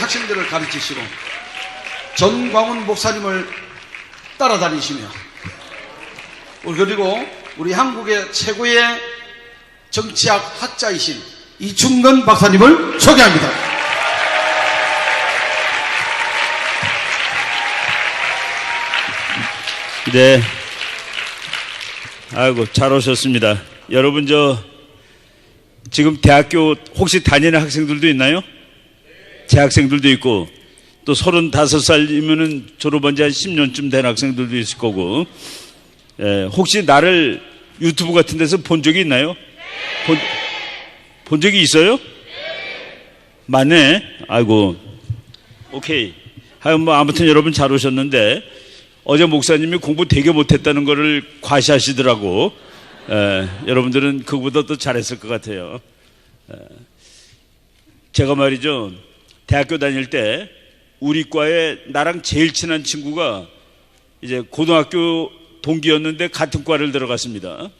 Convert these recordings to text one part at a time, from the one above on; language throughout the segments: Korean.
학생들을 가르치시고 전광훈 목사님을 따라다니시며 그리고 우리 한국의 최고의 정치학 학자이신 이충근 박사님을 소개합니다. 네. 아이고, 잘 오셨습니다. 여러분, 지금 대학교 혹시 다니는 학생들도 있나요? 재학생들도 있고, 또 35살이면은 졸업한 지 한 10년쯤 된 학생들도 있을 거고, 혹시 나를 유튜브 같은 데서 본 적이 있나요? 본 적이 있어요? 맞네. 아이고, 오케이. 아무튼 여러분 잘 오셨는데, 어제 목사님이 공부 되게 못했다는 거를 과시하시더라고. 여러분들은 그거보다 더 잘했을 것 같아요. 제가 말이죠, 대학교 다닐 때 우리 과에 나랑 제일 친한 친구가 이제 고등학교 동기였는데 같은 과를 들어갔습니다.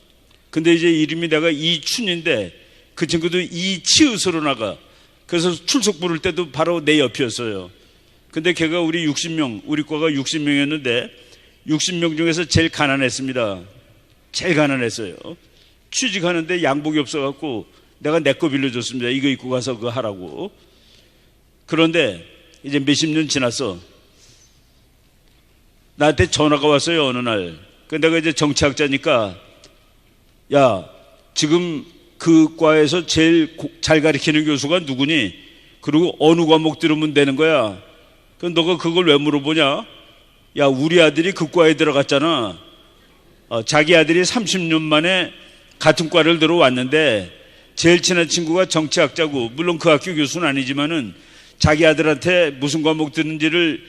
근데 이제 이름이 내가 이춘인데 그 친구도 이치읒으로 나가. 그래서 출석 부를 때도 바로 내 옆이었어요. 근데 걔가 우리 60명, 우리 과가 60명이었는데 60명 중에서 제일 가난했습니다. 제일 가난했어요. 취직하는데 양복이 없어갖고 내가 내 거 빌려줬습니다. 이거 입고 가서 그거 하라고. 그런데 이제 몇십 년 지났어. 나한테 전화가 왔어요, 어느 날. 내가 이제 정치학자니까, 야, 지금 그 과에서 제일 잘 가르치는 교수가 누구니? 그리고 어느 과목 들으면 되는 거야? 그럼 너가 그걸 왜 물어보냐? 야, 우리 아들이 그 과에 들어갔잖아. 자기 아들이 30년 만에 같은 과를 들어왔는데 제일 친한 친구가 정치학자고, 물론 그 학교 교수는 아니지만은 자기 아들한테 무슨 과목 듣는지를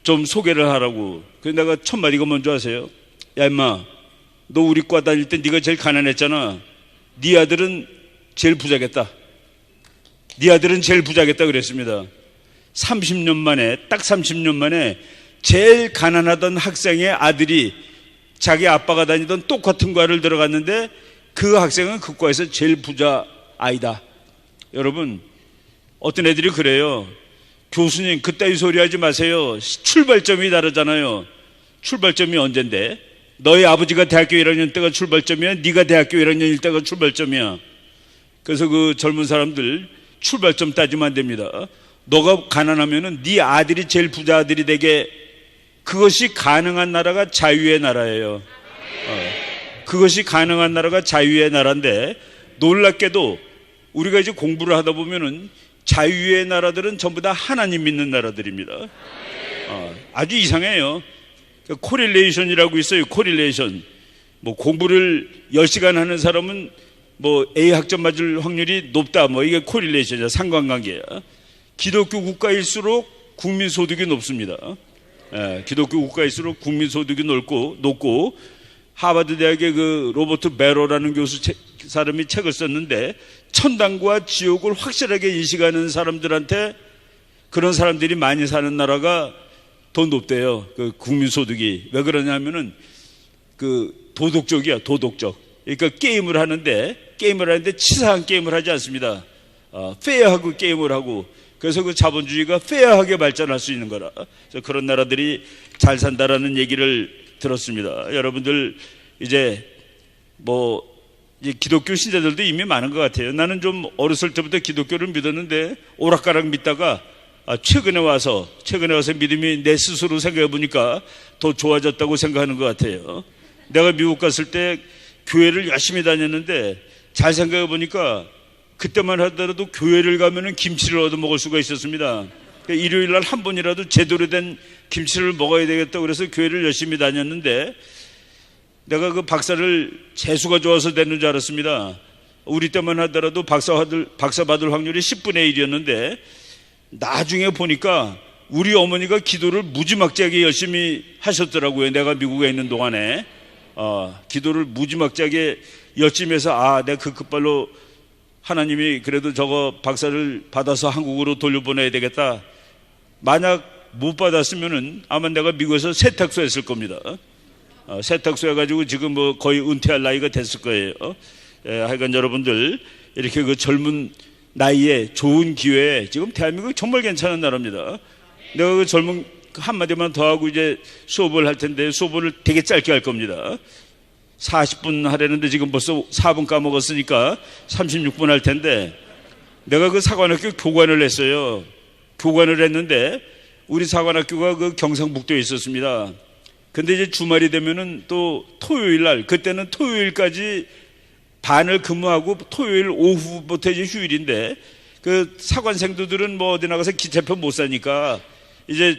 좀 소개를 하라고. 그래서 내가 첫 마디가 뭔지 아세요? 야, 임마, 너 우리 과 다닐 때 네가 제일 가난했잖아. 네 아들은 제일 부자겠다. 네 아들은 제일 부자겠다 그랬습니다. 30년 만에, 딱 30년 만에 제일 가난하던 학생의 아들이 자기 아빠가 다니던 똑같은 과를 들어갔는데 그 학생은 그 과에서 제일 부자 아이다. 여러분, 어떤 애들이 그래요. 교수님, 그따위 소리 하지 마세요. 출발점이 다르잖아요. 출발점이 언젠데? 너희 아버지가 대학교 1학년 때가 출발점이야? 네가 대학교 1학년일 때가 출발점이야. 그래서 그 젊은 사람들 출발점 따지면 안 됩니다. 너가 가난하면은 네 아들이 제일 부자 아들이 되게, 그것이 가능한 나라가 자유의 나라예요. 그것이 가능한 나라가 자유의 나라인데, 놀랍게도 우리가 이제 공부를 하다 보면은 자유의 나라들은 전부 다 하나님 믿는 나라들입니다. 아주 이상해요. 코릴레이션이라고 있어요. 코릴레이션. 뭐 공부를 10시간 하는 사람은 뭐 A 학점 맞을 확률이 높다. 뭐 이게 코릴레이션이야. 상관관계야. 기독교 국가일수록 국민소득이 높습니다. 기독교 국가일수록 국민소득이 높고 하버드 대학의 그 로버트 베로라는 사람이 책을 썼는데, 천당과 지옥을 확실하게 인식하는 사람들한테, 그런 사람들이 많이 사는 나라가 더 높대요. 그 국민소득이. 왜 그러냐면은 그 도덕적이야, 도덕적. 그러니까 게임을 하는데 치사한 게임을 하지 않습니다. 페어하고 게임을 하고, 그래서 그 자본주의가 페어하게 발전할 수 있는 거라. 그래서 그런 나라들이 잘 산다라는 얘기를 들었습니다. 여러분들 이제 기독교 신자들도 이미 많은 것 같아요. 나는 좀 어렸을 때부터 기독교를 믿었는데 오락가락 믿다가 최근에 와서 믿음이 내 스스로 생각해 보니까 더 좋아졌다고 생각하는 것 같아요. 내가 미국 갔을 때 교회를 열심히 다녔는데 잘 생각해 보니까 그때만 하더라도 교회를 가면은 김치를 얻어 먹을 수가 있었습니다. 그러니까 일요일 날 한 번이라도 제대로 된 김치를 먹어야 되겠다 그래서 교회를 열심히 다녔는데, 내가 그 박사를 재수가 좋아서 됐는 줄 알았습니다. 우리 때만 하더라도 박사 받을 확률이 10분의 1이었는데 나중에 보니까 우리 어머니가 기도를 무지막지하게 열심히 하셨더라고요. 내가 미국에 있는 동안에 기도를 무지막지하게 열심히 해서 내가 그 급발로 하나님이 그래도 저거 박사를 받아서 한국으로 돌려보내야 되겠다. 만약 못 받았으면은 아마 내가 미국에서 세탁소 했을 겁니다. 세탁소 해가지고 지금 거의 은퇴할 나이가 됐을 거예요. 하여간 여러분들 이렇게 그 젊은 나이에 좋은 기회에 지금 대한민국 정말 괜찮은 나라입니다. 내가 그 젊은 한마디만 더 하고 이제 수업을 할 텐데 수업을 되게 짧게 할 겁니다. 40분 하려는데 지금 벌써 4분 까먹었으니까 36분 할 텐데 내가 그 사관학교 교관을 했어요. 교관을 했는데 우리 사관학교가 그 경상북도에 있었습니다. 근데 이제 주말이 되면은 또 토요일 날, 그때는 토요일까지 반을 근무하고 토요일 오후부터 이제 휴일인데 그 사관생도들은 뭐 어디 나가서 기차표 못 사니까 이제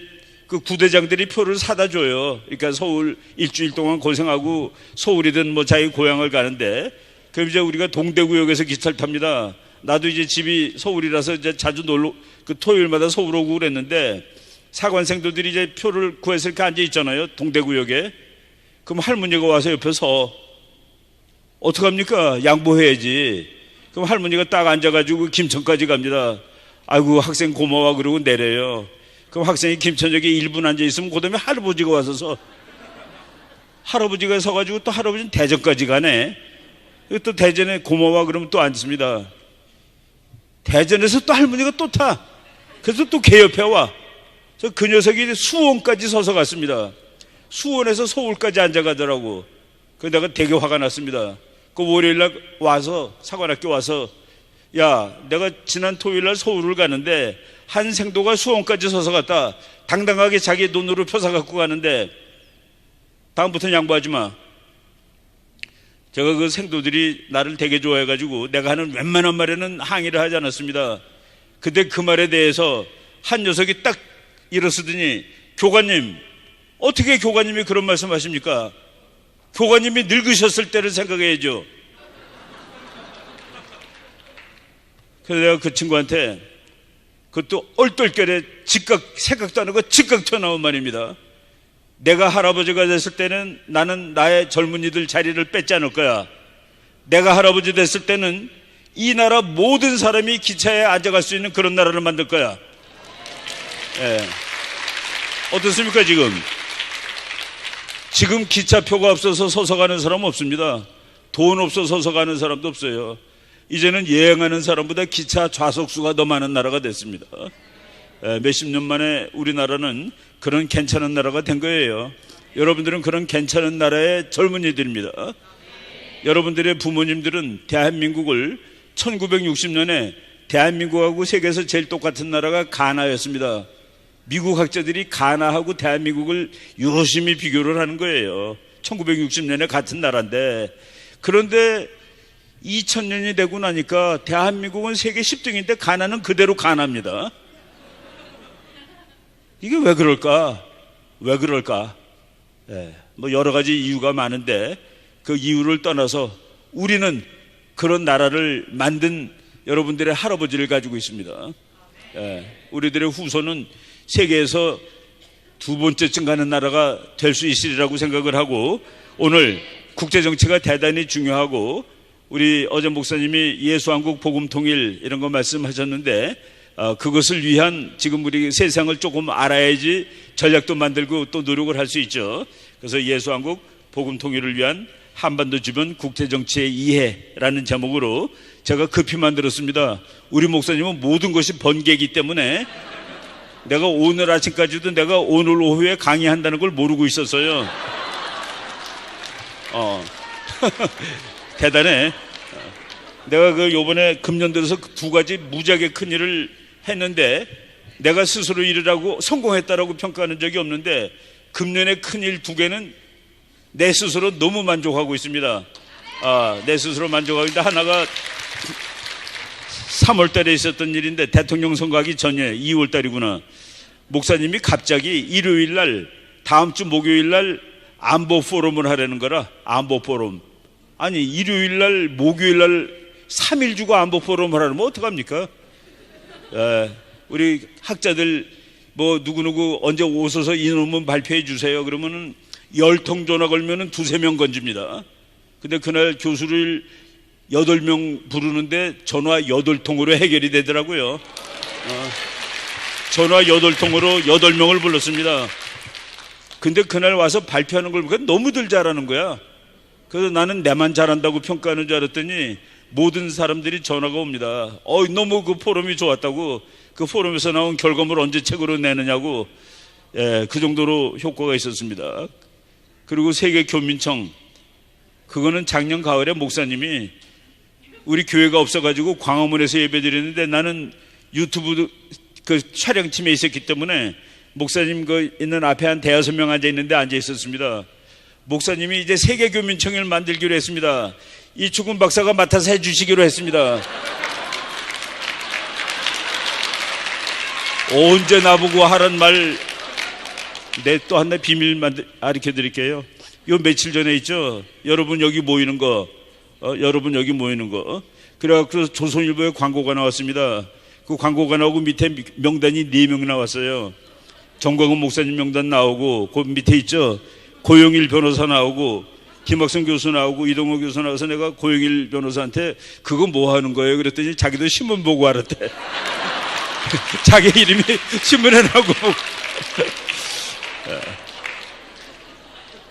그 구대장들이 표를 사다 줘요. 그러니까 서울 일주일 동안 고생하고 서울이든 뭐 자기 고향을 가는데 그럼 이제 우리가 동대구역에서 기차를 탑니다. 나도 이제 집이 서울이라서 이제 자주 놀러 그 토요일마다 서울 오고 그랬는데 사관생도들이 이제 표를 구해서 이렇게 앉아 있잖아요. 동대구역에. 그럼 할머니가 와서 옆에 서 어떡합니까? 양보해야지. 그럼 할머니가 딱 앉아가지고 김천까지 갑니다. 아이고 학생 고마워 그러고 내려요. 그럼 학생이 김천역에 1분 앉아있으면 그 다음에 할아버지가 와서 할아버지가 서가지고 또 할아버지는 대전까지 가네. 또 대전에 고마워 그러면 또 앉습니다. 대전에서 또 할머니가 또 타. 그래서 또 걔 옆에 와. 그 녀석이 수원까지 서서 갔습니다. 수원에서 서울까지 앉아가더라고. 그래서 내가 되게 화가 났습니다. 그 월요일날 와서 사관학교 와서 야 내가 지난 토요일날 서울을 가는데 한 생도가 수원까지 서서 갔다. 당당하게 자기 돈으로 표 사갖고 가는데 다음부터는 양보하지 마. 제가 그 생도들이 나를 되게 좋아해가지고 내가 하는 웬만한 말에는 항의를 하지 않았습니다. 근데 그 말에 대해서 한 녀석이 딱 일어서더니 교관님 어떻게 교관님이 그런 말씀 하십니까? 교관님이 늙으셨을 때를 생각해야죠. 그래서 내가 그 친구한테 그것도 얼떨결에 즉각 생각도 안 하고 즉각 튀어나온 말입니다. 내가 할아버지가 됐을 때는 나는 나의 젊은이들 자리를 뺏지 않을 거야. 내가 할아버지 됐을 때는 이 나라 모든 사람이 기차에 앉아갈 수 있는 그런 나라를 만들 거야. 예. 어떻습니까 지금 기차표가 없어서 서서 가는 사람 없습니다. 돈 없어서 서서 가는 사람도 없어요. 이제는 여행하는 사람보다 기차 좌석수가 더 많은 나라가 됐습니다. 몇십 년 만에 우리나라는 그런 괜찮은 나라가 된 거예요. 여러분들은 그런 괜찮은 나라의 젊은이들입니다. 여러분들의 부모님들은 대한민국을 1960년에 대한민국하고 세계에서 제일 똑같은 나라가 가나였습니다. 미국 학자들이 가나하고 대한민국을 유심히 비교를 하는 거예요. 1960년에 같은 나라인데 그런데 2000년이 되고 나니까 대한민국은 세계 10등인데 가나는 그대로 가나입니다. 이게 왜 그럴까? 뭐 여러 가지 이유가 많은데 그 이유를 떠나서 우리는 그런 나라를 만든 여러분들의 할아버지를 가지고 있습니다. 우리들의 후손은 세계에서 두 번째쯤 가는 나라가 될 수 있으리라고 생각을 하고 오늘 국제정치가 대단히 중요하고 우리 어제 목사님이 예수한국 복음통일 이런 거 말씀하셨는데 그것을 위한 지금 우리 세상을 조금 알아야지 전략도 만들고 또 노력을 할 수 있죠. 그래서 예수한국 복음통일을 위한 한반도 주변 국제정치의 이해라는 제목으로 제가 급히 만들었습니다. 우리 목사님은 모든 것이 번개이기 때문에 내가 오늘 아침까지도 내가 오늘 오후에 강의한다는 걸 모르고 있었어요. 대단해. 내가 그 요번에 금년 들어서 두 가지 무지하게 큰 일을 했는데 내가 스스로 일을 성공했다라고 평가하는 적이 없는데 금년에 큰 일 두 개는 내 스스로 너무 만족하고 있습니다. 내 스스로 만족하고 있는데 하나가 3월 달에 있었던 일인데 대통령 선거하기 전에 2월 달이구나. 목사님이 갑자기 일요일 날 다음 주 목요일 날 안보 포럼을 하려는 거라. 안보 포럼. 아니 일요일 날 목요일 날 3일 주고 안보 포럼을 하려면 어떡합니까? 우리 학자들 뭐 누구누구 언제 오셔서 이 논문 발표해 주세요. 그러면은 10통 전화 걸면은 2-3명 건집니다. 근데 그날 교수를 8명 부르는데 전화 8통으로 해결이 되더라고요. 전화 8통으로 8명을 불렀습니다. 근데 그날 와서 발표하는 걸 보니까 너무들 잘하는 거야. 그래서 나는 내만 잘한다고 평가하는 줄 알았더니 모든 사람들이 전화가 옵니다. 너무 그 포럼이 좋았다고, 그 포럼에서 나온 결과물 언제 책으로 내느냐고, 그 정도로 효과가 있었습니다. 그리고 세계교민청, 그거는 작년 가을에 목사님이 우리 교회가 없어가지고 광화문에서 예배드렸는데 나는 유튜브 그 촬영팀에 있었기 때문에 목사님 그 있는 앞에 한 5명 앉아 있는데 앉아 있었습니다. 목사님이 이제 세계교민청을 만들기로 했습니다. 이충근 박사가 맡아서 해주시기로 했습니다. 언제 나보고 하란 말, 또 하나 비밀 가르쳐 드릴게요. 요 며칠 전에 있죠. 여러분 여기 모이는 거, 여러분 여기 모이는 거. 그래갖고 조선일보에 광고가 나왔습니다. 그 광고가 나오고 밑에 명단이 4명 나왔어요. 정광훈 목사님 명단 나오고, 그 밑에 있죠. 고영일 변호사 나오고, 김학성 교수 나오고, 이동호 교수 나와서 내가 고영일 변호사한테 그거 뭐 하는 거예요? 그랬더니 자기도 신문 보고 알았대. 자기 이름이 신문에 나오고.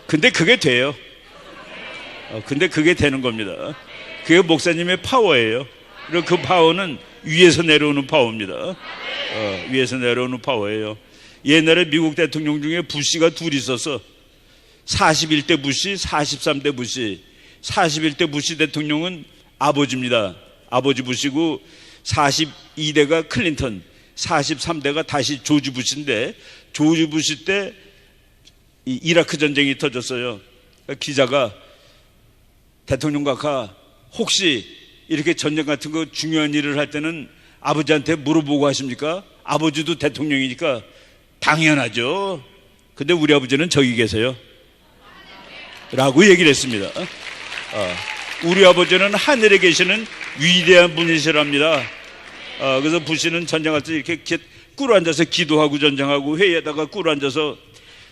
근데 그게 돼요. 근데 그게 되는 겁니다. 그게 목사님의 파워예요. 그리고 그 파워는 위에서 내려오는 파워입니다. 위에서 내려오는 파워예요. 옛날에 미국 대통령 중에 부시가 둘이 있어서 41대 부시, 43대 부시. 41대 부시 대통령은 아버지입니다. 아버지 부시고 42대가 클린턴, 43대가 다시 조지 부시인데, 조지 부시 때 이라크 전쟁이 터졌어요. 기자가 대통령 각하 혹시 이렇게 전쟁 같은 거 중요한 일을 할 때는 아버지한테 물어보고 하십니까? 아버지도 대통령이니까 당연하죠. 근데 우리 아버지는 저기 계세요 라고 얘기를 했습니다. 우리 아버지는 하늘에 계시는 위대한 분이시랍니다. 그래서 부시는 전쟁할 때 이렇게 꿇어 앉아서 기도하고 전쟁하고, 회의하다가 꿇어 앉아서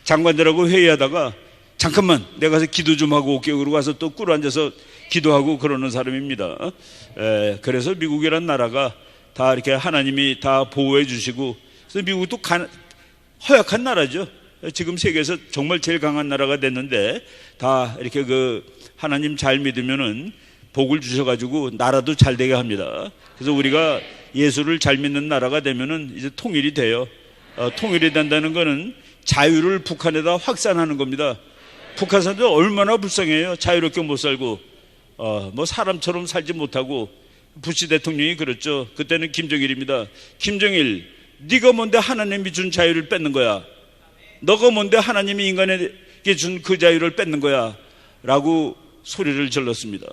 장관들하고 회의하다가 잠깐만 내가 가서 기도 좀 하고 올게요. 그러고 가서 또 꿇어 앉아서 기도하고 그러는 사람입니다. 그래서 미국이란 나라가 다 이렇게 하나님이 다 보호해 주시고, 그래서 미국도 허약한 나라죠. 지금 세계에서 정말 제일 강한 나라가 됐는데, 다 이렇게 그 하나님 잘 믿으면은 복을 주셔가지고 나라도 잘 되게 합니다. 그래서 우리가 예수를 잘 믿는 나라가 되면은 이제 통일이 돼요. 통일이 된다는 거는 자유를 북한에다 확산하는 겁니다. 북한 사람들 얼마나 불쌍해요. 자유롭게 못 살고, 뭐 사람처럼 살지 못하고. 부시 대통령이 그랬죠. 그때는 김정일입니다. 김정일, 네가 뭔데 하나님이 준 자유를 뺏는 거야? 너가 뭔데 하나님이 인간에게 준 그 자유를 뺏는 거야? 라고 소리를 질렀습니다.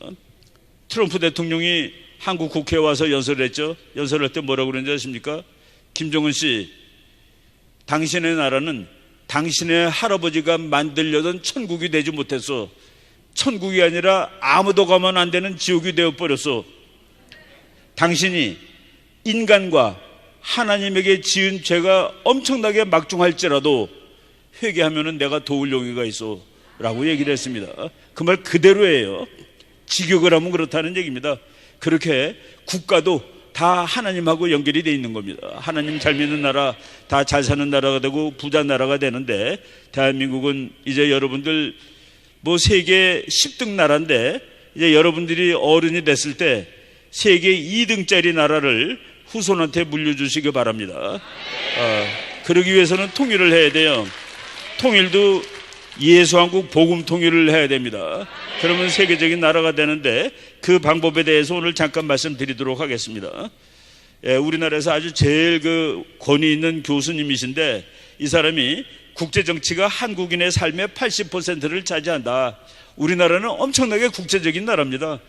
트럼프 대통령이 한국 국회에 와서 연설을 했죠. 연설할 때 뭐라고 그랬는지 아십니까? 김정은 씨, 당신의 나라는 당신의 할아버지가 만들려던 천국이 되지 못했어. 천국이 아니라 아무도 가면 안 되는 지옥이 되어버렸어. 당신이 인간과 하나님에게 지은 죄가 엄청나게 막중할지라도 회개하면 내가 도울 용의가 있어 라고 얘기를 했습니다. 그 말 그대로예요. 직역을 하면 그렇다는 얘기입니다. 그렇게 국가도 다 하나님하고 연결이 돼 있는 겁니다. 하나님 잘 믿는 나라, 다 잘 사는 나라가 되고 부자 나라가 되는데, 대한민국은 이제 여러분들 뭐 세계 10등 나라인데, 이제 여러분들이 어른이 됐을 때 세계 2등짜리 나라를 후손한테 물려주시기 바랍니다. 그러기 위해서는 통일을 해야 돼요. 통일도 예수한국 복음 통일을 해야 됩니다. 그러면 세계적인 나라가 되는데, 그 방법에 대해서 오늘 잠깐 말씀드리도록 하겠습니다. 우리나라에서 아주 제일 그 권위 있는 교수님이신데, 이 사람이 국제정치가 한국인의 삶의 80%를 차지한다. 우리나라는 엄청나게 국제적인 나라입니다.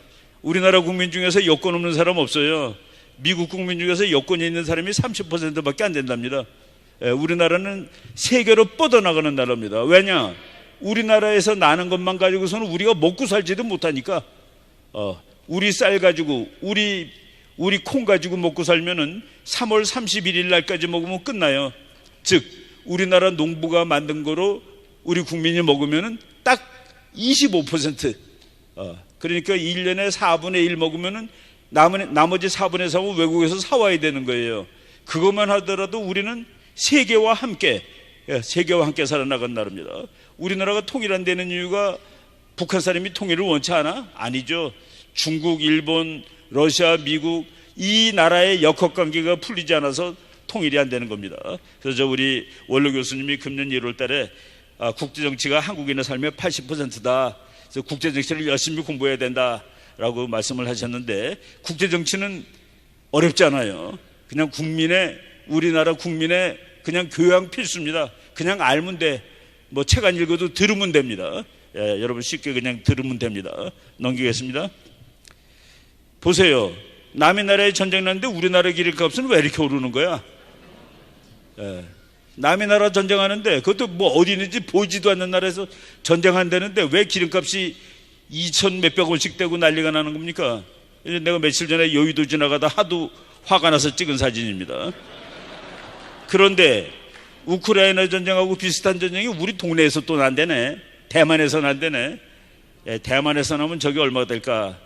우리나라 국민 중에서 여권 없는 사람 없어요. 미국 국민 중에서 여권이 있는 사람이 30%밖에 안 된답니다. 우리나라는 세계로 뻗어나가는 나라입니다. 왜냐? 우리나라에서 나는 것만 가지고서는 우리가 먹고 살지도 못하니까, 우리 쌀 가지고 우리 콩 가지고 먹고 살면은 3월 31일 날까지 먹으면 끝나요. 즉 우리나라 농부가 만든 거로 우리 국민이 먹으면은 딱 25%. 그러니까 1년에 4분의 1 먹으면은 나머지 4분의 3은 외국에서 사와야 되는 거예요. 그것만 하더라도 우리는 세계와 함께 살아나간 나라입니다. 우리나라가 통일 안 되는 이유가 북한 사람이 통일을 원치 않아? 아니죠. 중국, 일본, 러시아, 미국 이 나라의 역학관계가 풀리지 않아서 통일이 안 되는 겁니다. 그래서 우리 원로 교수님이 금년 1월 달에 국제정치가 한국인의 삶의 80%다. 그래서 국제정치를 열심히 공부해야 된다라고 말씀을 하셨는데, 국제정치는 어렵지 않아요. 그냥 우리나라 국민의 그냥 교양 필수입니다. 그냥 알면 돼. 뭐 책 안 읽어도 들으면 됩니다. 예, 여러분 쉽게 그냥 들으면 됩니다. 넘기겠습니다. 보세요. 남의 나라에 전쟁 났는데 우리나라 기름값은 왜 이렇게 오르는 거야? 예. 남의 나라 전쟁하는데, 그것도 뭐 어디 있는지 보이지도 않는 나라에서 전쟁한다는데 왜 기름값이 2천 몇백 원씩 되고 난리가 나는 겁니까? 내가 며칠 전에 여의도 지나가다 하도 화가 나서 찍은 사진입니다. 그런데 우크라이나 전쟁하고 비슷한 전쟁이 우리 동네에서 또 난대네. 대만에서 난대네. 예, 대만에서 나면 저게 얼마가 될까?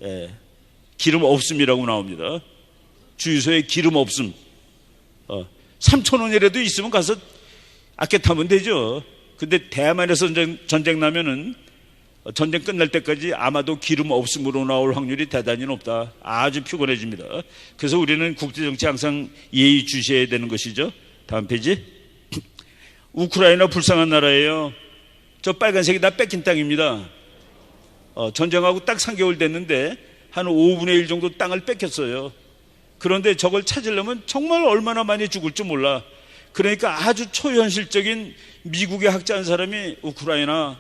예, 기름 없음이라고 나옵니다. 주유소에 기름 없음. 3,000원이라도 있으면 가서 아껴 타면 되죠. 근데 대만에서 전쟁 나면은 전쟁 끝날 때까지 아마도 기름 없음으로 나올 확률이 대단히 높다. 아주 피곤해집니다. 그래서 우리는 국제정치 항상 예의주시해야 되는 것이죠. 다음 페이지. 우크라이나 불쌍한 나라예요. 저 빨간색이 다 뺏긴 땅입니다. 전쟁하고 딱 3개월 됐는데 한 5분의 1 정도 땅을 뺏겼어요. 그런데 저걸 찾으려면 정말 얼마나 많이 죽을지 몰라. 그러니까 아주 초현실적인 미국에 학자한 사람이 우크라이나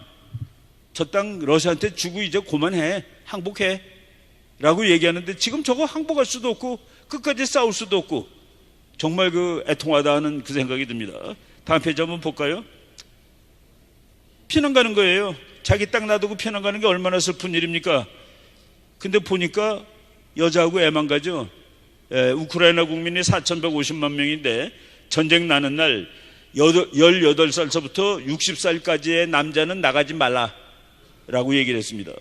저 땅 러시아한테 주고 이제 그만해, 항복해 라고 얘기하는데, 지금 저거 항복할 수도 없고 끝까지 싸울 수도 없고 정말 애통하다 하는 그 생각이 듭니다. 다음 페이지 한번 볼까요? 피난 가는 거예요. 자기 땅 놔두고 피난 가는 게 얼마나 슬픈 일입니까? 근데 보니까 여자하고 애만 가죠. 우크라이나 국민이 4,150만 명인데 전쟁 나는 날 18살서부터 60살까지의 남자는 나가지 말라 라고 얘기를 했습니다.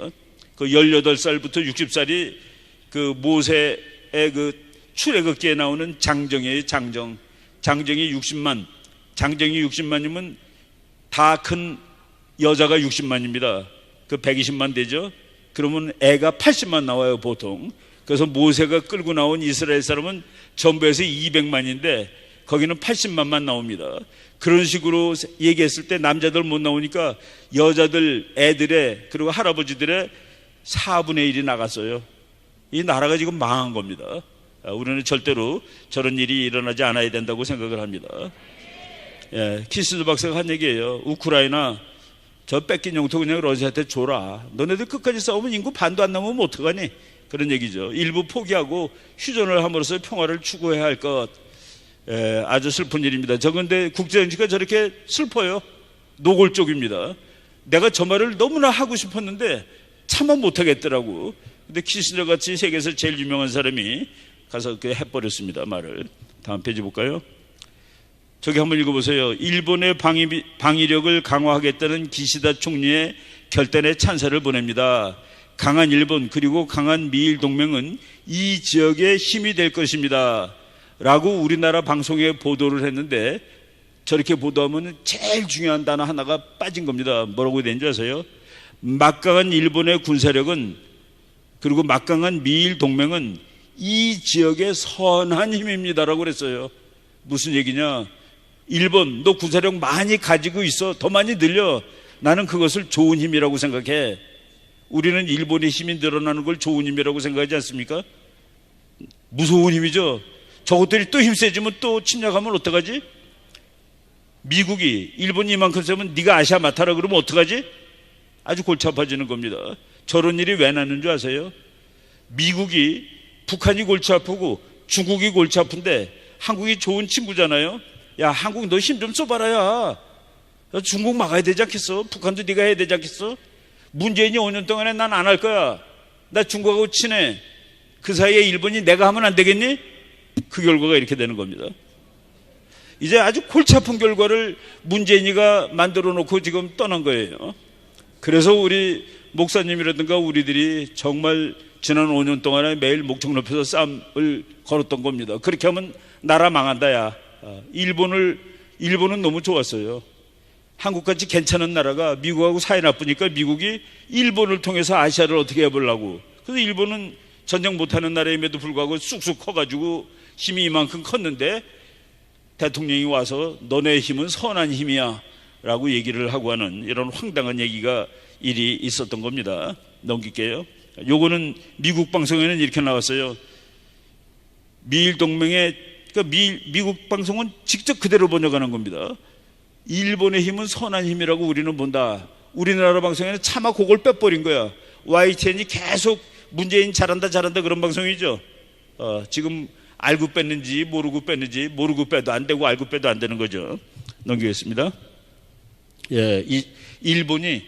그 18살부터 60살이 그 모세의 그 출애굽기에 나오는 장정이에요. 장정이 60만. 장정이 60만이면 다 큰 여자가 60만입니다. 그 120만 되죠. 그러면 애가 80만 나와요, 보통. 그래서 모세가 끌고 나온 이스라엘 사람은 전부에서 200만인데 거기는 80만만 나옵니다. 그런 식으로 얘기했을 때 남자들 못 나오니까 여자들, 애들의, 그리고 할아버지들의 4분의 1이 나갔어요. 이 나라가 지금 망한 겁니다. 우리는 절대로 저런 일이 일어나지 않아야 된다고 생각을 합니다. 예, 키스드 박사가 한 얘기예요. 우크라이나 저 뺏긴 영토 그냥 러시아한테 줘라. 너네들 끝까지 싸우면 인구 반도 안 남으면 어떡하니? 그런 얘기죠. 일부 포기하고 휴전을 함으로써 평화를 추구해야 할 것. 예, 아주 슬픈 일입니다. 저 근데 국제정치가 저렇게 슬퍼요. 노골적입니다. 내가 저 말을 너무나 하고 싶었는데 참아 못하겠더라고. 근데 키시저 같이 세계에서 제일 유명한 사람이 가서 해버렸습니다, 말을. 다음 페이지 볼까요? 저기 한번 읽어보세요. 일본의 방위력을 강화하겠다는 기시다 총리의 결단에 찬사를 보냅니다. 강한 일본 그리고 강한 미일 동맹은 이 지역의 힘이 될 것입니다 라고 우리나라 방송에 보도를 했는데, 저렇게 보도하면 제일 중요한 단어 하나가 빠진 겁니다. 뭐라고 된 줄 아세요? 막강한 일본의 군사력은, 그리고 막강한 미일 동맹은 이 지역의 선한 힘입니다라고 그랬어요. 무슨 얘기냐? 일본, 너 군사력 많이 가지고 있어. 더 많이 늘려. 나는 그것을 좋은 힘이라고 생각해. 우리는 일본의 힘이 늘어나는 걸 좋은 힘이라고 생각하지 않습니까? 무서운 힘이죠. 저것들이 또 힘세지면 또 침략하면 어떡하지? 미국이 일본이 이만큼 세면 네가 아시아 맡아라 그러면 어떡하지? 아주 골치 아파지는 겁니다. 저런 일이 왜 나는 줄 아세요? 미국이, 북한이 골치 아프고 중국이 골치 아픈데 한국이 좋은 친구잖아요. 야, 한국 너 힘 좀 써봐라. 야, 중국 막아야 되지 않겠어? 북한도 네가 해야 되지 않겠어? 문재인이 5년 동안에 난 안 할 거야. 나 중국하고 친해. 그 사이에 일본이 내가 하면 안 되겠니? 그 결과가 이렇게 되는 겁니다. 이제 아주 골치 아픈 결과를 문재인이가 만들어 놓고 지금 떠난 거예요. 그래서 우리 목사님이라든가 우리들이 정말 지난 5년 동안에 매일 목청 높여서 싸움을 걸었던 겁니다. 그렇게 하면 나라 망한다. 야, 일본은 너무 좋았어요. 한국같이 괜찮은 나라가 미국하고 사이 나쁘니까 미국이 일본을 통해서 아시아를 어떻게 해보려고 그래서 일본은 전쟁 못하는 나라임에도 불구하고 쑥쑥 커가지고 힘이 이만큼 컸는데 대통령이 와서 너네 힘은 선한 힘이야 라고 얘기를 하고 하는 이런 황당한 얘기가 일이 있었던 겁니다. 넘길게요. 요거는 미국 방송에는 이렇게 나왔어요. 미일 동맹의, 그러니까 미국 방송은 직접 그대로 번역하는 겁니다. 일본의 힘은 선한 힘이라고 우리는 본다. 우리나라 방송에는 차마 그걸 빼버린 거야. YTN이 계속 문재인 잘한다 그런 방송이죠. 지금 알고 뺐는지 모르고 뺐는지, 모르고 빼도 안 되고 알고 빼도 안 되는 거죠. 넘기겠습니다. 예, 일본이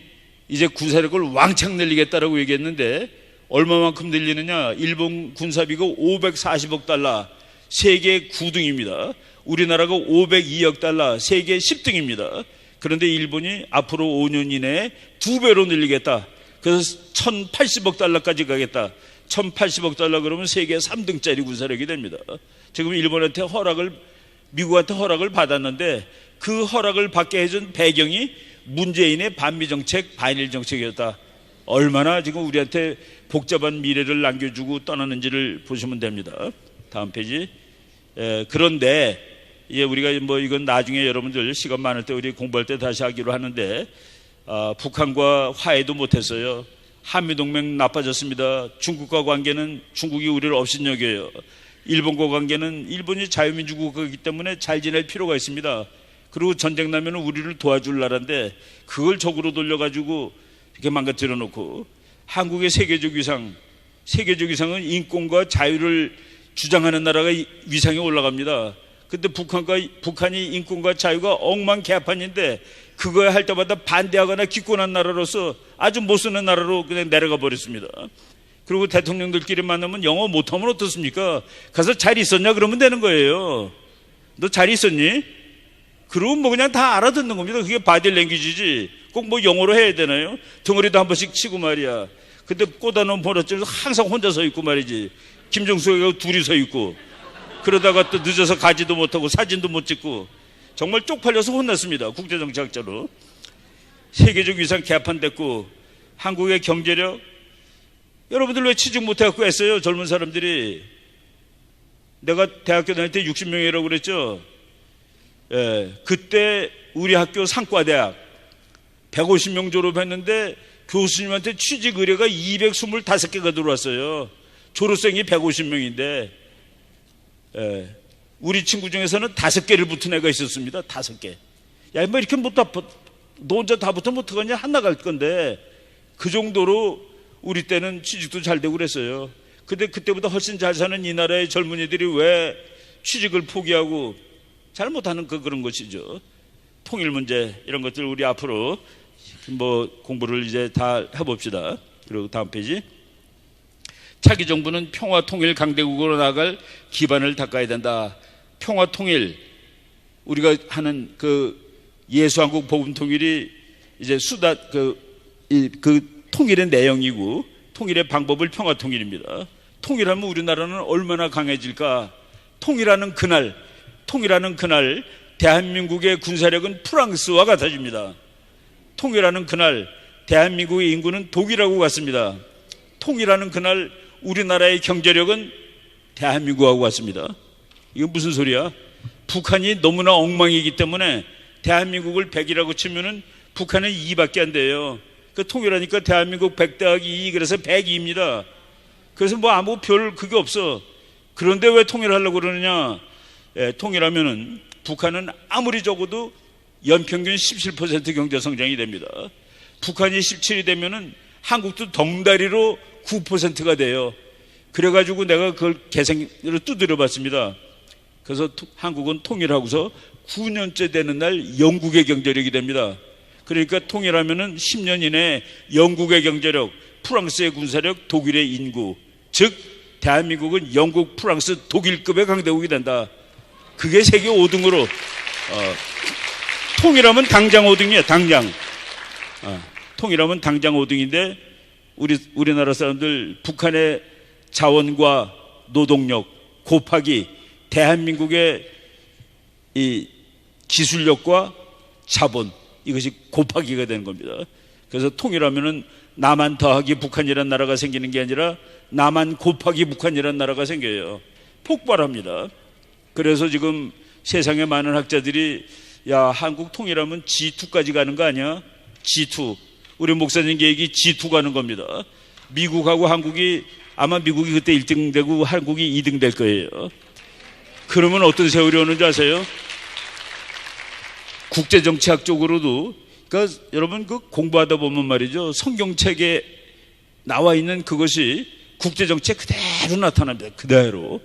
이제 군사력을 왕창 늘리겠다라고 얘기했는데 얼마만큼 늘리느냐? 일본 군사비가 540억 달러, 세계 9등입니다. 우리나라가 502억 달러, 세계 10등입니다. 그런데 일본이 앞으로 5년 이내에 2배로 늘리겠다. 그래서 1080억 달러까지 가겠다. 1080억 달러 그러면 세계 3등짜리 군사력이 됩니다. 지금 일본한테 미국한테 허락을 받았는데 그 허락을 받게 해준 배경이 문재인의 반미정책, 반일정책이었다. 얼마나 지금 우리한테 복잡한 미래를 남겨주고 떠나는지를 보시면 됩니다. 다음 페이지. 그런데 우리가 이건 나중에 여러분들 시간 많을 때 우리 공부할 때 다시 하기로 하는데 북한과 화해도 못했어요. 한미동맹 나빠졌습니다. 중국과 관계는 중국이 우리를 업신여겨요. 일본과 관계는 일본이 자유민주국가이기 때문에 잘 지낼 필요가 있습니다. 그리고 전쟁 나면 우리를 도와줄 나라인데 그걸 적으로 돌려가지고 이렇게 망가뜨려 놓고 한국의 세계적 위상은 인권과 자유를 주장하는 나라가 위상에 올라갑니다. 근데 북한이 인권과 자유가 엉망개판인데 그거에 할 때마다 반대하거나 기권한 나라로서 아주 못 쓰는 나라로 그냥 내려가 버렸습니다. 그리고 대통령들끼리 만나면 영어 못하면 어떻습니까? 가서 잘 있었냐 그러면 되는 거예요. 너 잘 있었니? 그러면 그냥 다 알아듣는 겁니다. 그게 바디랭귀지지 꼭 영어로 해야 되나요? 덩어리도 한 번씩 치고 말이야. 근데 꽂아놓은 버릇집에서 항상 혼자 서 있고 말이지. 김정수하고 둘이 서 있고 그러다가 또 늦어서 가지도 못하고 사진도 못 찍고 정말 쪽팔려서 혼났습니다. 국제정치학자로. 세계적 위상 개판됐고 한국의 경제력 여러분들 왜 취직 못해갖고 했어요? 젊은 사람들이. 내가 대학교 다닐 때 60명이라고 그랬죠. 그때 우리 학교 상과대학 150명 졸업했는데 교수님한테 취직 의뢰가 225개가 들어왔어요. 졸업생이 150명인데 우리 친구 중에서는 5개를 붙은 애가 있었습니다. 5개. 야, 이렇게 너 혼자 다 붙으면 어떡하냐? 한 나갈 건데 그 정도로 우리 때는 취직도 잘 되고 그랬어요. 근데 그때보다 훨씬 잘 사는 이 나라의 젊은이들이 왜 취직을 포기하고 잘못하는 그런 것이죠. 통일 문제 이런 것들 우리 앞으로 공부를 이제 다 해봅시다. 그리고 다음 페이지. 차기 정부는 평화 통일 강대국으로 나아갈 기반을 닦아야 된다. 평화 통일 우리가 하는 예수한국 복음 통일이 이제 통일의 내용이고 통일의 방법을 평화 통일입니다. 통일하면 우리나라는 얼마나 강해질까? 통일하는 그날 대한민국의 군사력은 프랑스와 같아집니다. 통일하는 그날 대한민국의 인구는 독일하고 같습니다. 통일하는 그날 우리나라의 경제력은 대한민국하고 같습니다. 이건 무슨 소리야? 북한이 너무나 엉망이기 때문에 대한민국을 100이라고 치면은 북한은 2밖에 안 돼요. 통일하니까 대한민국 100 더하기 2 그래서 102입니다. 그래서 아무 별 그게 없어. 그런데 왜 통일하려고 그러느냐? 통일하면은 북한은 아무리 적어도 연평균 17% 경제 성장이 됩니다. 북한이 17이 되면은 한국도 덩다리로 9%가 돼요. 그래가지고 내가 그걸 계산으로 두드려 봤습니다. 그래서 한국은 통일하고서 9년째 되는 날 영국의 경제력이 됩니다. 그러니까 통일하면은 10년 이내에 영국의 경제력, 프랑스의 군사력, 독일의 인구, 즉 대한민국은 영국, 프랑스, 독일급의 강대국이 된다. 그게 세계 5등으로 통일하면 당장 5등이에요. 당장. 통일하면 당장 5등인데 우리나라 사람들 북한의 자원과 노동력 곱하기 대한민국의 이 기술력과 자본 이것이 곱하기가 되는 겁니다. 그래서 통일하면은 남한 더하기 북한이라는 나라가 생기는 게 아니라 남한 곱하기 북한이라는 나라가 생겨요. 폭발합니다. 그래서 지금 세상의 많은 학자들이 야, 한국 통일하면 G2까지 가는 거 아니야? G2. 우리 목사님 계획이 G2 가는 겁니다. 미국하고 한국이 아마 미국이 그때 1등 되고 한국이 2등 될 거예요. 그러면 어떤 세월이 오는지 아세요? 국제정치학적으로도 그러니까 여러분 그 공부하다 보면 말이죠. 성경책에 나와 있는 그것이 국제정치에 그대로 나타납니다. 그대로.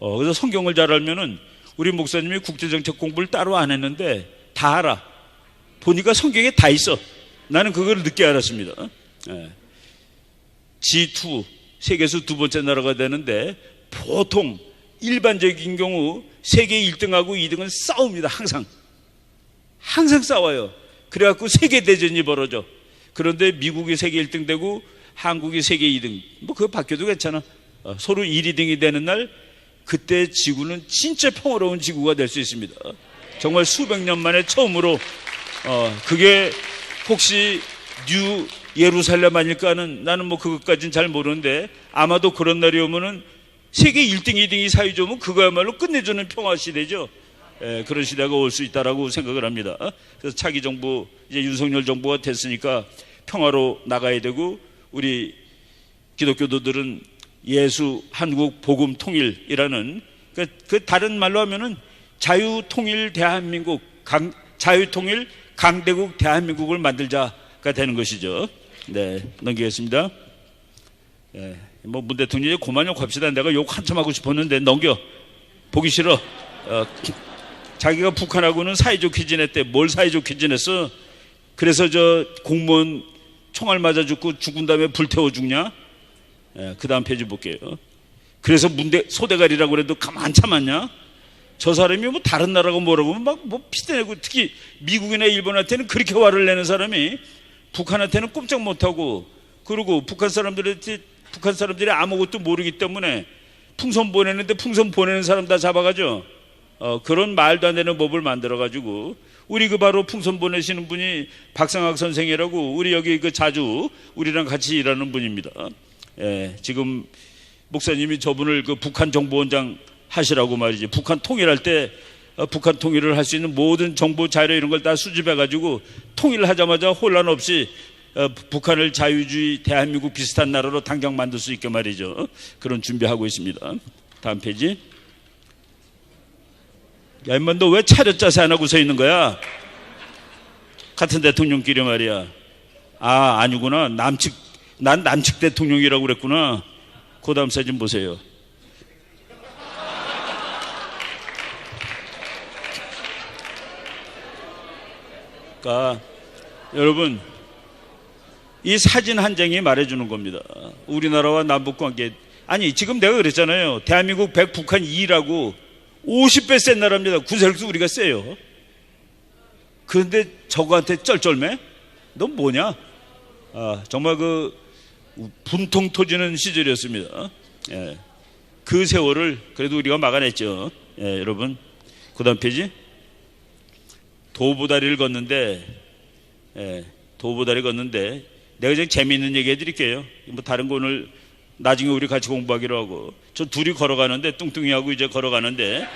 그래서 성경을 잘 알면은 우리 목사님이 국제정책 공부를 따로 안 했는데 다 알아. 보니까 성경에 다 있어. 나는 그걸 늦게 알았습니다. G2, 세계에서 두 번째 나라가 되는데 보통 일반적인 경우 세계 1등하고 2등은 싸웁니다. 항상 싸워요. 그래갖고 세계대전이 벌어져. 그런데 미국이 세계 1등 되고 한국이 세계 2등. 뭐 그거 바뀌어도 괜찮아. 서로 1, 2등이 되는 날 그때 지구는 진짜 평화로운 지구가 될 수 있습니다. 정말 수백 년 만에 처음으로 그게 혹시 뉴 예루살렘 아닐까 하는 나는 뭐 그것까지는 잘 모르는데 아마도 그런 날이 오면은 세계 1등, 2등이 사이 좋으면 그거야말로 끝내주는 평화 시대죠. 그런 시대가 올 수 있다라고 생각을 합니다. 그래서 차기 정부 이제 윤석열 정부가 됐으니까 평화로 나가야 되고 우리 기독교도들은 예수 한국 복음 통일이라는 그 다른 말로 하면은 자유통일 대한민국 자유통일 강대국 대한민국을 만들자가 되는 것이죠. 네, 넘기겠습니다. 뭐 문 대통령이 그만 욕합시다. 내가 욕 한참 하고 싶었는데 넘겨. 보기 싫어. 자기가 북한하고는 사이좋게 지냈대. 뭘 사이좋게 지냈어? 그래서 저 공무원 총알 맞아 죽고 죽은 다음에 불태워 죽냐? 그 다음 페이지 볼게요. 그래서 소대가리라고 그래도 가만 참았냐? 저 사람이 뭐 다른 나라가 뭐라고 막 뭐 피대내고 특히 미국이나 일본한테는 그렇게 화를 내는 사람이 북한한테는 꼼짝 못하고 그리고 북한 사람들이 아무것도 모르기 때문에 풍선 보내는데 풍선 보내는 사람 다 잡아가죠. 그런 말도 안 되는 법을 만들어가지고 우리 그 바로 풍선 보내시는 분이 박상학 선생이라고 우리 여기 그 자주 우리랑 같이 일하는 분입니다. 지금 목사님이 저분을 그 북한 정보원장 하시라고 말이지. 북한 통일할 때 북한 통일을 할 수 있는 모든 정보 자료 이런 걸 다 수집해가지고 통일하자마자 혼란 없이 북한을 자유주의 대한민국 비슷한 나라로 당장 만들 수 있게 말이죠. 그런 준비하고 있습니다. 다음 페이지. 야, 인마 너 왜 차렷 자세 안 하고 서 있는 거야? 같은 대통령끼리 말이야. 아, 아니구나. 난 남측 대통령이라고 그랬구나. 그 다음 사진 보세요. 그러니까 여러분 이 사진 한 장이 말해주는 겁니다. 우리나라와 남북관계 아니 지금 내가 그랬잖아요. 대한민국 100 북한 2라고 50배 센 나라입니다. 구설수 우리가 세요. 그런데 저거한테 쩔쩔매? 넌 뭐냐? 정말 그 분통 터지는 시절이었습니다. 그 세월을 그래도 우리가 막아냈죠. 여러분 그 다음 페이지. 도보다리를 걷는데 내가 지금 재미있는 얘기 해드릴게요. 뭐 다른 거 오늘 나중에 우리 같이 공부하기로 하고 저 둘이 걸어가는데 뚱뚱이하고 이제 걸어가는데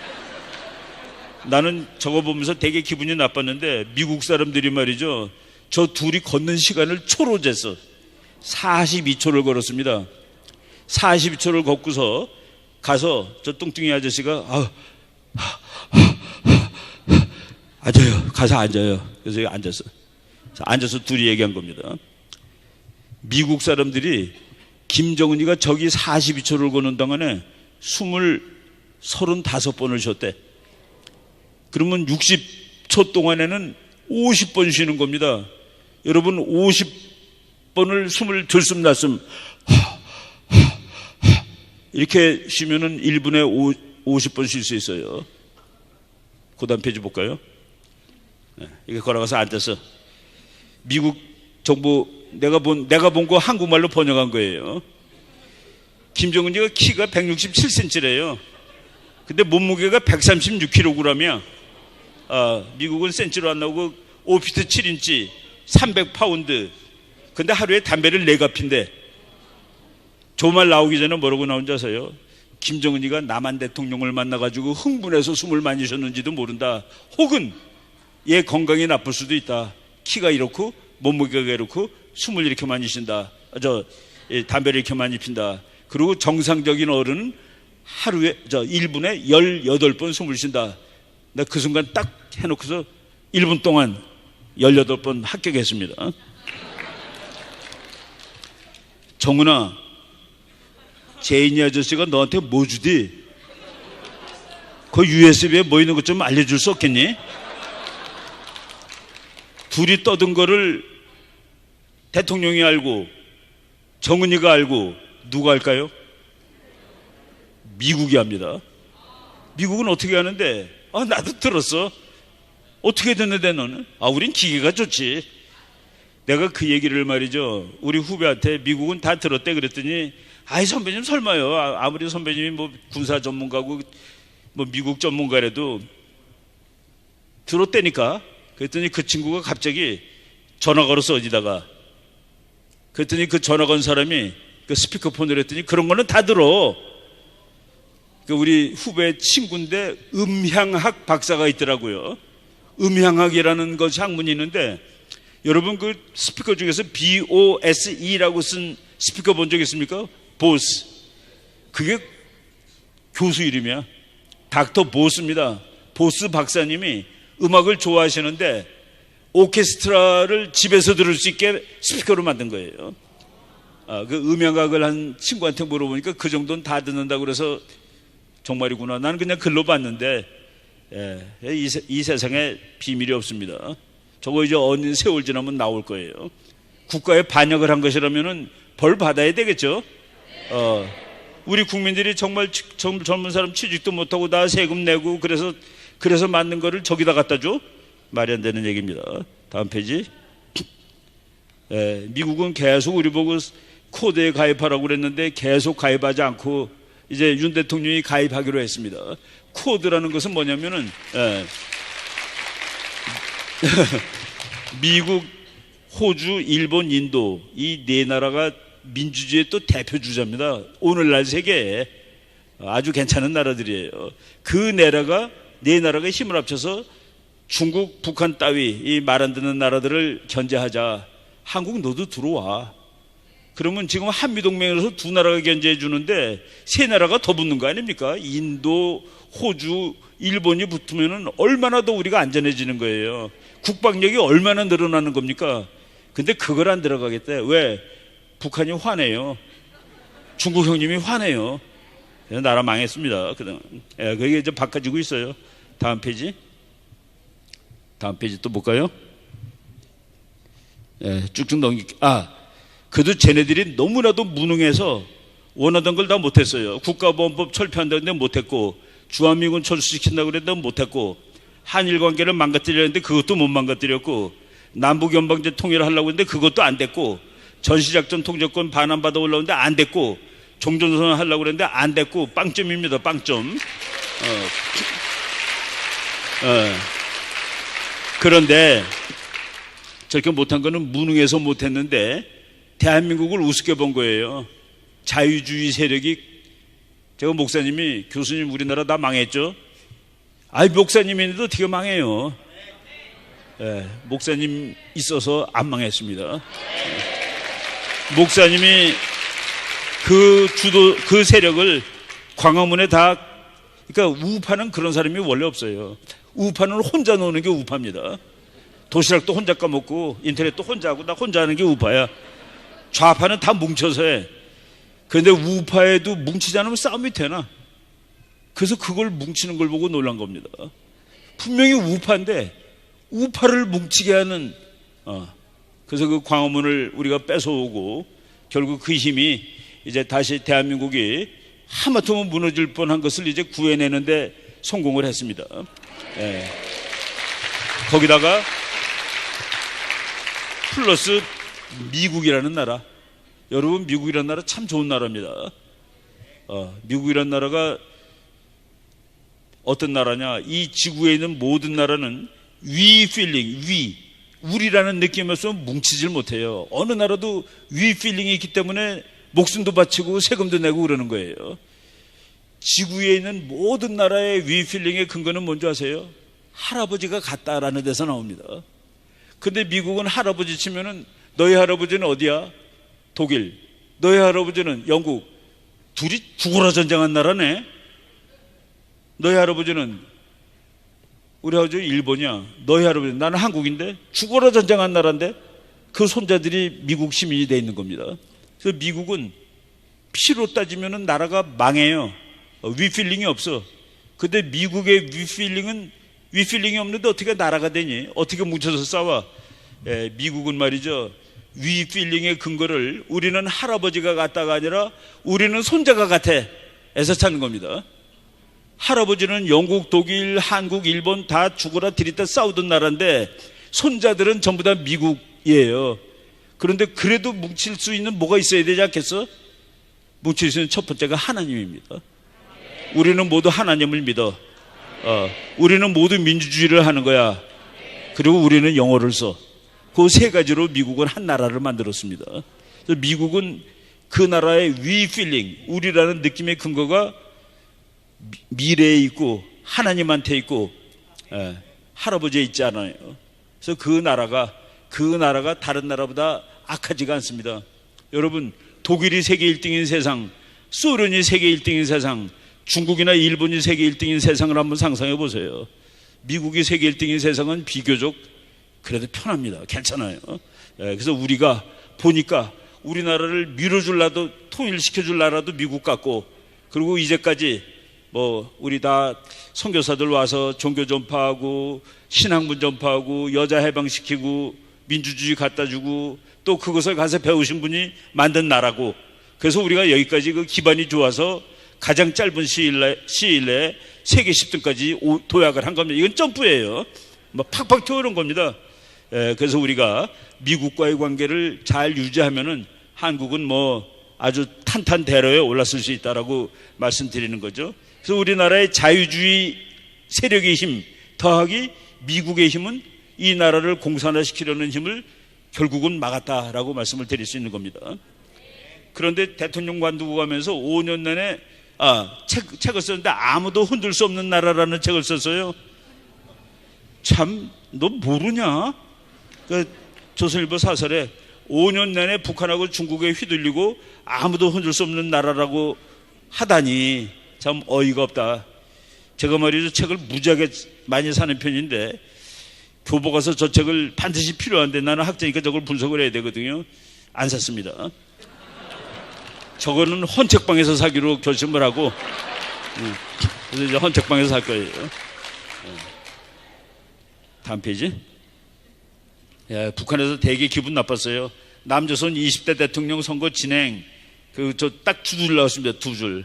나는 저거 보면서 되게 기분이 나빴는데 미국 사람들이 말이죠. 저 둘이 걷는 시간을 초로 쟀어. 42초를 걸었습니다. 42초를 걷고서 가서 저 뚱뚱이 아저씨가 앉아요. 가서 앉아요. 그래서 여기 앉았어. 앉아서 둘이 얘기한 겁니다. 미국 사람들이 김정은이가 저기 42초를 거는 동안에 35번을 쉬었대. 그러면 60초 동안에는 50번 쉬는 겁니다. 여러분 50번을 숨을 들숨 날숨 이렇게 쉬면은 1분에 50번 쉴 수 있어요. 그 다음 페이지 볼까요? 이렇게 걸어가서 앉아서 미국 정부 내가 본 거 한국말로 번역한 거예요. 김정은이가 키가 167cm래요. 근데 몸무게가 136kg이야. 미국은 센치로 안 나오고 5피트 7인치 300파운드. 근데 하루에 담배를 4갑 핀대. 저 말 나오기 전에 뭐라고 나온지 아세요? 김정은이가 남한 대통령을 만나가지고 흥분해서 숨을 많이 쉬었는지도 모른다. 혹은 얘 건강이 나쁠 수도 있다. 키가 이렇고 몸무게가 이렇고 숨을 이렇게 많이 쉰다. 담배를 이렇게 많이 핀다. 그리고 정상적인 어른은 하루에 1분에 18번 숨을 쉰다. 나 그 순간 딱 해놓고서 1분 동안 18번 합격했습니다. 정은아, 제인이 아저씨가 너한테 뭐 주디? 그 USB에 뭐 있는 것 좀 알려줄 수 없겠니? 둘이 떠든 거를 대통령이 알고 정은이가 알고 누가 할까요? 미국이 합니다. 미국은 어떻게 하는데? 나도 들었어. 어떻게 됐는데 너는? 우린 기계가 좋지. 내가 그 얘기를 말이죠, 우리 후배한테 미국은 다 들었대 그랬더니, 선배님 설마요. 아무리 선배님이 뭐 군사 전문가고 뭐 미국 전문가라도 들었대니까. 그랬더니 그 친구가 갑자기 전화 걸어서 어디다가, 그랬더니 그 전화 건 사람이 그 스피커폰을 했더니 그런 거는 다 들어. 그 우리 후배 친구인데 음향학 박사가 있더라고요. 음향학이라는 것이 학문이 있는데, 여러분 그 스피커 중에서 BOSE라고 쓴 스피커 본 적 있습니까? 보스. 그게 교수 이름이야. 닥터 보스입니다. 보스 박사님이 음악을 좋아하시는데 오케스트라를 집에서 들을 수 있게 스피커로 만든 거예요. 그 음향학을 한 친구한테 물어보니까 그 정도는 다 듣는다고 그래서 정말이구나. 나는 그냥 글로 봤는데, 이 세상에 비밀이 없습니다. 저거 이제 어느 세월 지나면 나올 거예요. 국가에 반역을 한 것이라면은 벌 받아야 되겠죠. 우리 국민들이 정말 젊은 사람 취직도 못하고 다 세금 내고 그래서 만든 거를 저기다 갖다 줘? 말이 안 되는 얘기입니다. 다음 페이지. 미국은 계속 우리 보고 코드에 가입하라고 그랬는데 계속 가입하지 않고 이제 윤 대통령이 가입하기로 했습니다. 코드라는 것은 뭐냐면은 미국, 호주, 일본, 인도 이 4나라가 민주주의의 또 대표 주자입니다. 오늘날 세계에 아주 괜찮은 나라들이에요. 그 4나라가 힘을 합쳐서 중국, 북한 따위 이 말 안 듣는 나라들을 견제하자. 한국 너도 들어와. 그러면 지금 한미동맹에서 2나라가 견제해 주는데 3나라가 더 붙는 거 아닙니까? 인도, 호주, 일본이 붙으면 얼마나 더 우리가 안전해지는 거예요. 국방력이 얼마나 늘어나는 겁니까? 근데 그걸 안 들어가겠대. 왜? 북한이 화내요. 중국 형님이 화내요. 나라 망했습니다. 그게 이제 바꿔지고 있어요. 다음 페이지. 다음 페이지 또 볼까요? 쭉쭉 그래도 쟤네들이 너무나도 무능해서 원하던 걸 다 못했어요. 국가보안법 철폐한다는데 못했고, 주한미군 철수시킨다고 그랬는데 못했고, 한일 관계를 망가뜨리려는데 그것도 못 망가뜨렸고, 남북연방제 통일을 하려고 했는데 그것도 안 됐고, 전시작전 통제권 반환받아 올라오는데 안 됐고, 종전선언 하려고 그랬는데 안 됐고, 빵점입니다. 빵점. 그런데 저렇게 못한 거는 무능해서 못했는데 대한민국을 우습게 본 거예요. 자유주의 세력이, 제가 목사님이, 교수님 우리나라 다 망했죠? 목사님인데도 어떻게 망해요? 목사님 있어서 안 망했습니다. 목사님이 그 세력을 광화문에 그러니까 우파는 그런 사람이 원래 없어요. 우파는 혼자 노는 게 우파입니다. 도시락도 혼자 까먹고 인터넷도 혼자 하고 나 혼자 하는 게 우파야. 좌파는 다 뭉쳐서 해. 그런데 우파에도 뭉치지 않으면 싸움이 되나? 그래서 그걸 뭉치는 걸 보고 놀란 겁니다. 분명히 우파인데 우파를 뭉치게 하는 그래서 그 광화문을 우리가 뺏어오고 결국 그 힘이 이제 다시 대한민국이 하마터면 무너질 뻔한 것을 이제 구해내는데 성공을 했습니다. 거기다가 플러스 미국이라는 나라. 여러분, 미국이라는 나라 참 좋은 나라입니다. 미국이라는 나라가 어떤 나라냐? 이 지구에 있는 모든 나라는 위 필링, 우리라는 느낌이 없으면 뭉치질 못해요. 어느 나라도 위 필링이 있기 때문에 목숨도 바치고 세금도 내고 그러는 거예요. 지구에 있는 모든 나라의 위 필링의 근거는 뭔지 아세요? 할아버지가 같다라는 데서 나옵니다. 근데 미국은 할아버지 치면은 너희 할아버지는 어디야? 독일. 너희 할아버지는 영국. 둘이 죽어라 전쟁한 나라네. 너희 할아버지는 우리 아버지 일본이야. 너희 할아버지 나는 한국인데 죽어라 전쟁한 나라인데 그 손자들이 미국 시민이 돼 있는 겁니다. 그래서 미국은 피로 따지면은 나라가 망해요. 위필링이 없어. 근데 미국의 위필링이 없는데 어떻게 나라가 되니? 어떻게 뭉쳐서 싸워? 미국은 말이죠. 위필링의 근거를 우리는 할아버지가 같다가 아니라 우리는 손자가 같아 에서 찾는 겁니다. 할아버지는 영국, 독일, 한국, 일본 다 죽어라 들이다 싸우던 나라인데 손자들은 전부 다 미국이에요. 그런데 그래도 뭉칠 수 있는 뭐가 있어야 되지 않겠어? 뭉칠 수 있는 첫 번째가 하나님입니다. 우리는 모두 하나님을 믿어. 우리는 모두 민주주의를 하는 거야. 그리고 우리는 영어를 써. 그 세 가지로 미국은 한 나라를 만들었습니다. 그래서 미국은 그 나라의 위필링, 우리라는 느낌의 근거가 미래에 있고 하나님한테 있고 할아버지에 있지 않아요. 그래서 그 나라가 다른 나라보다 악하지가 않습니다. 여러분, 독일이 세계 1등인 세상, 소련이 세계 1등인 세상, 중국이나 일본이 세계 1등인 세상을 한번 상상해 보세요. 미국이 세계 1등인 세상은 비교적 그래도 편합니다. 괜찮아요. 그래서 우리가 보니까 우리나라를 밀어줄라도 통일시켜줄 나라도 미국 같고, 그리고 이제까지 우리 다 선교사들 와서 종교 전파하고 신학문 전파하고 여자 해방시키고 민주주의 갖다주고 또 그것을 가서 배우신 분이 만든 나라고, 그래서 우리가 여기까지 그 기반이 좋아서 가장 짧은 시일 내에 세계 10등까지 도약을 한 겁니다. 이건 점프예요. 팍팍 튀어오른 겁니다. 그래서 우리가 미국과의 관계를 잘 유지하면은 한국은 아주 탄탄대로에 올랐을 수 있다라고 말씀드리는 거죠. 그래서 우리나라의 자유주의 세력의 힘 더하기 미국의 힘은 이 나라를 공산화시키려는 힘을 결국은 막았다라고 말씀을 드릴 수 있는 겁니다. 그런데 대통령 관두고 가면서 5년 내내 책을 썼는데 아무도 흔들 수 없는 나라라는 책을 썼어요. 참, 너 모르냐? 조선일보 사설에 5년 내내 북한하고 중국에 휘둘리고 아무도 흔들 수 없는 나라라고 하다니 참 어이가 없다. 제가 말이죠, 책을 무지하게 많이 사는 편인데 교보가서 저 책을 반드시 필요한데 나는 학자니까 저걸 분석을 해야 되거든요. 안 샀습니다. 저거는 헌책방에서 사기로 결심을 하고, 그래서 이제 헌책방에서 살 거예요. 다음 페이지. 북한에서 되게 기분 나빴어요. 남조선 20대 대통령 선거 진행, 저 딱 2줄 나왔습니다. 2줄.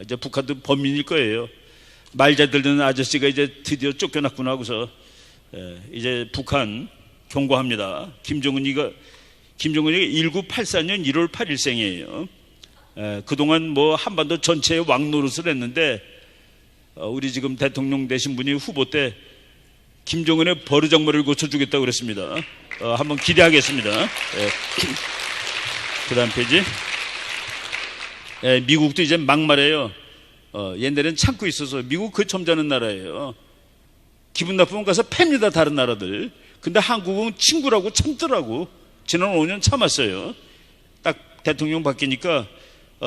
이제 북한도 범인일 거예요. 말 잘 듣는 아저씨가 이제 드디어 쫓겨났구나 하고서, 이제 북한 경고합니다. 김정은이가 1984년 1월 8일생이에요. 그동안 한반도 전체에 왕노릇을 했는데, 우리 지금 대통령 되신 분이 후보 때 김정은의 버르장머리를 고쳐주겠다고 그랬습니다. 한번 기대하겠습니다. 그 다음 페이지. 미국도 이제 막말해요. 옛날에는 참고 있어서, 미국 그 점잖은 나라예요. 기분 나쁘면 가서 팹니다, 다른 나라들. 근데 한국은 친구라고 참더라고. 지난 5년 참았어요. 딱 대통령 바뀌니까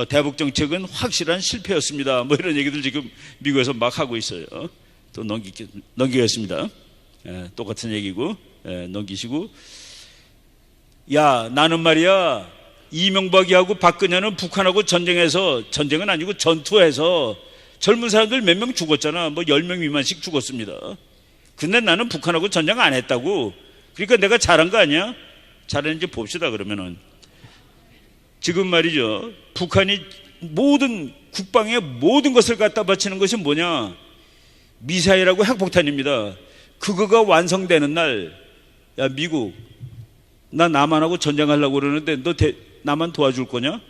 대북 정책은 확실한 실패였습니다. 이런 얘기들 지금 미국에서 막 하고 있어요. 또 넘기겠습니다. 똑같은 얘기고, 넘기시고. 야, 나는 말이야, 이명박이하고 박근혜는 북한하고 전쟁은 아니고 전투해서 젊은 사람들 몇 명 죽었잖아. 10명 미만씩 죽었습니다. 근데 나는 북한하고 전쟁 안 했다고. 그러니까 내가 잘한 거 아니야? 잘했는지 봅시다. 그러면은 지금 말이죠, 북한이 국방의 모든 것을 갖다 바치는 것이 뭐냐? 미사일하고 핵폭탄입니다. 그거가 완성되는 날, 야, 미국, 나 남한하고 전쟁하려고 그러는데 너 나만 도와줄 거냐?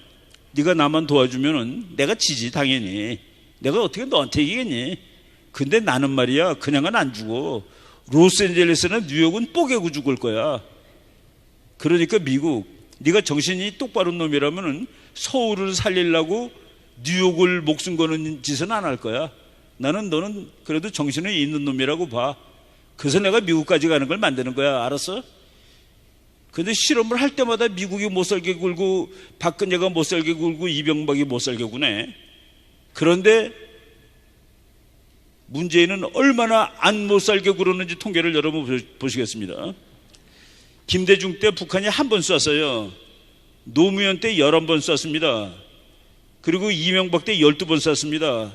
네가 나만 도와주면은 내가 지지, 당연히. 내가 어떻게 너한테 이기겠니? 근데 나는 말이야, 그냥은 안 주고 로스앤젤레스나 뉴욕은 뽀개고 죽을 거야. 그러니까 미국, 네가 정신이 똑바른 놈이라면은 서울을 살리려고 뉴욕을 목숨 거는 짓은 안 할 거야. 나는 너는 그래도 정신이 있는 놈이라고 봐. 그래서 내가 미국까지 가는 걸 만드는 거야. 알았어? 근데 실험을 할 때마다 미국이 못 살게 굴고 박근혜가 못 살게 굴고 이명박이 못 살게 구네. 그런데 문재인은 얼마나 안 못 살게 굴었는지 통계를 여러분 보시겠습니다. 김대중 때 북한이 한 번 쐈어요. 노무현 때 11번 쐈습니다. 그리고 이명박 때 12번 쐈습니다.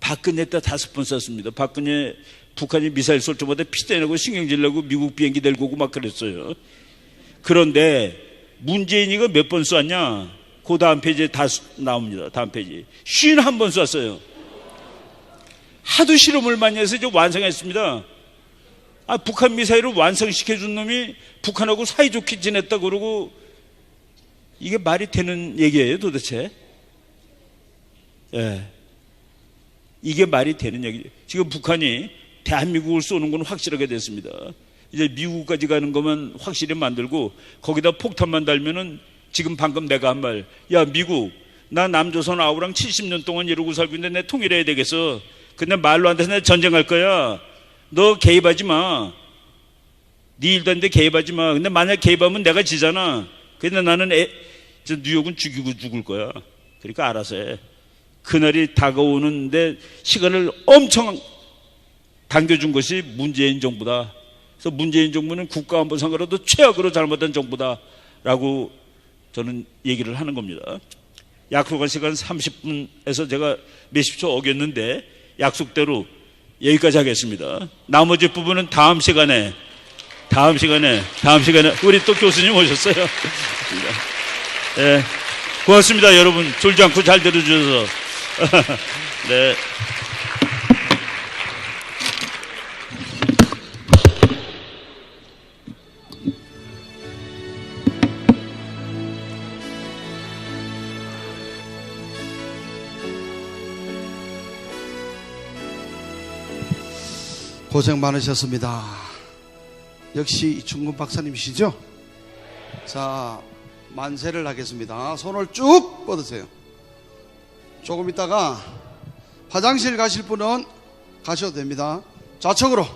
박근혜 때 5번 쐈습니다. 박근혜 북한이 미사일 쏠 때마다 피 떼내고 신경질 내고 미국 비행기 데리고 오고 막 그랬어요. 그런데 문재인이가 몇 번 쐈냐? 그 다음 페이지에 다 나옵니다. 다음 페이지. 51번 쐈어요. 하도 실험을 많이 해서 이제 완성했습니다. 북한 미사일을 완성시켜준 놈이 북한하고 사이좋게 지냈다 그러고 이게 말이 되는 얘기예요 도대체? 예. 이게 말이 되는 얘기죠. 지금 북한이 대한민국을 쏘는 건 확실하게 됐습니다. 이제 미국까지 가는 것만 확실히 만들고 거기다 폭탄만 달면은 지금 방금 내가 한 말, 야 미국 나 남조선 아우랑 70년 동안 이러고 살고 있는데 내 통일해야 되겠어. 근데 말로 안 돼서 내가 전쟁할 거야. 너 개입하지 마. 네 일도 아닌데 개입하지 마. 근데 만약 개입하면 내가 지잖아. 근데 나는 뉴욕은 죽이고 죽을 거야. 그러니까 알아서 해. 그날이 다가오는데 시간을 엄청 당겨준 것이 문재인 정부다. 그래서 문재인 정부는 국가안보상으로도 최악으로 잘못된 정부다라고 저는 얘기를 하는 겁니다. 약속한 시간 30분에서 제가 몇십 초 어겼는데 약속대로 여기까지 하겠습니다. 나머지 부분은 다음 시간에 우리 또 교수님 오셨어요. 네, 고맙습니다. 여러분 졸지 않고 잘 들어주셔서. 네. 고생 많으셨습니다. 역시 이충근 박사님이시죠? 자, 만세를 하겠습니다. 손을 쭉 뻗으세요. 조금 있다가 화장실 가실 분은 가셔도 됩니다. 좌측으로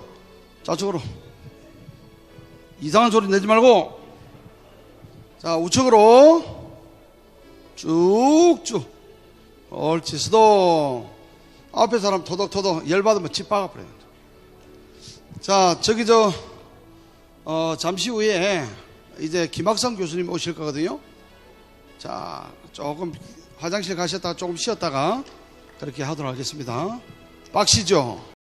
이상한 소리 내지 말고, 자 우측으로 쭉쭉. 옳지. 스톱. 앞에 사람 토덕토덕 열받으면 집 박아버려요. 자, 저기 잠시 후에 이제 김학성 교수님 오실 거거든요. 자, 조금 화장실 가셨다가 조금 쉬었다가 그렇게 하도록 하겠습니다. 빡시죠?